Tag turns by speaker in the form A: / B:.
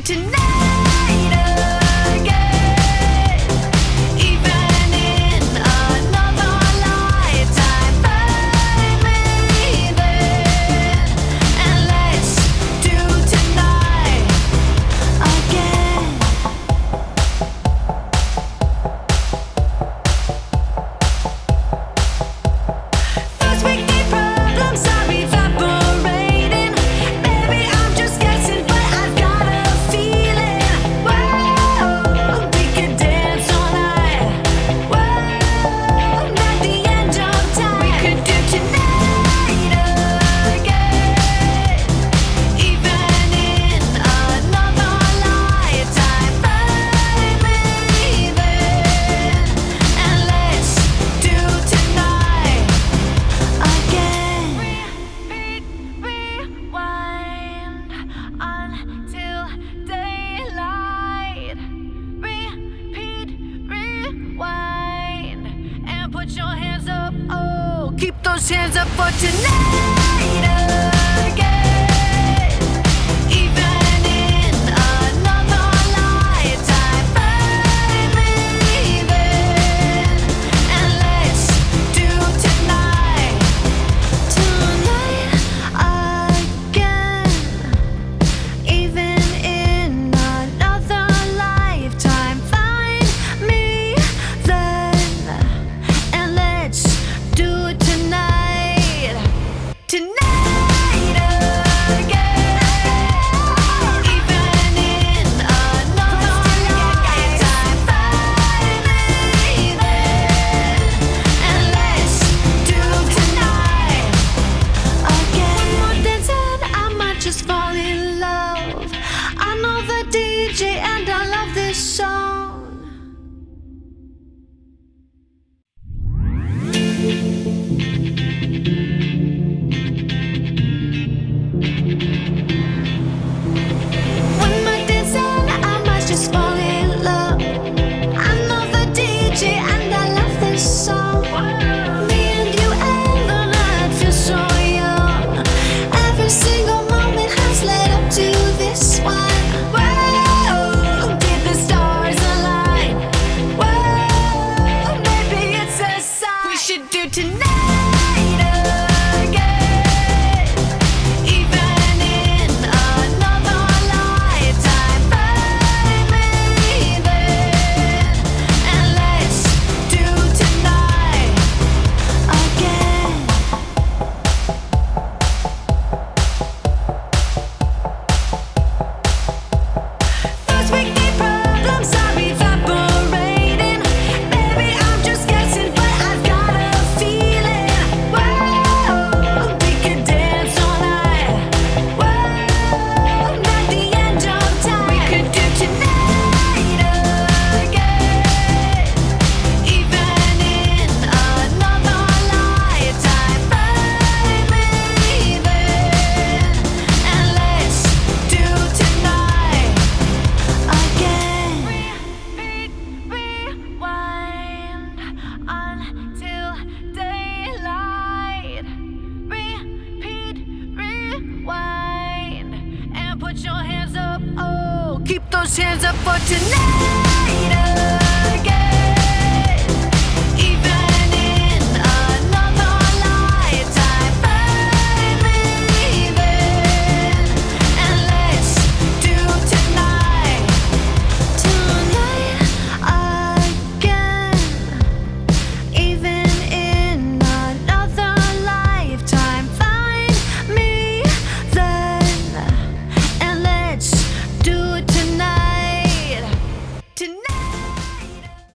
A: tonight again. Even in another lifetime, find me then, and let's do tonight again. First we need problems are evaporating. Maybe I'm just guessing, but I've got a feeling. Whoa, we could dance all night. Whoa, not the end of time. We could do tonight again. Even in another lifetime, find me then, and let's do tonight again. Repeat, rewind until daylight. Repeat, rewind, and put your hands up. Oh, keep those hands up for tonight again. Even in another lifetime, find me then, and let's do tonight again. Even in another lifetime, find me then, and let's do it tonight again. Even in another lifetime, find me then, and let's do tonight again. One more dance and I might just fall in love. I know the DJ and I love this song. One more dance and I might just fall in love. I know the DJ and I love this song. Me and you and the night feel so young. Every single moment has led up to this one. Whoa, did the stars align? Whoa, maybe it's a sign. We should do tonight again. Even in another lifetime, find me then, and let's do tonight again. First we need problems are evaporating. Maybe I'm just guessing, but I've got a feeling. Whoa, we could dance all night. Whoa, not the end of time. We could do tonight again. Even in another lifetime, find me then, and let's do tonight again. Repeat, rewind until daylight. Repeat, rewind, and put your hands up. Oh, keep those hands up for tonight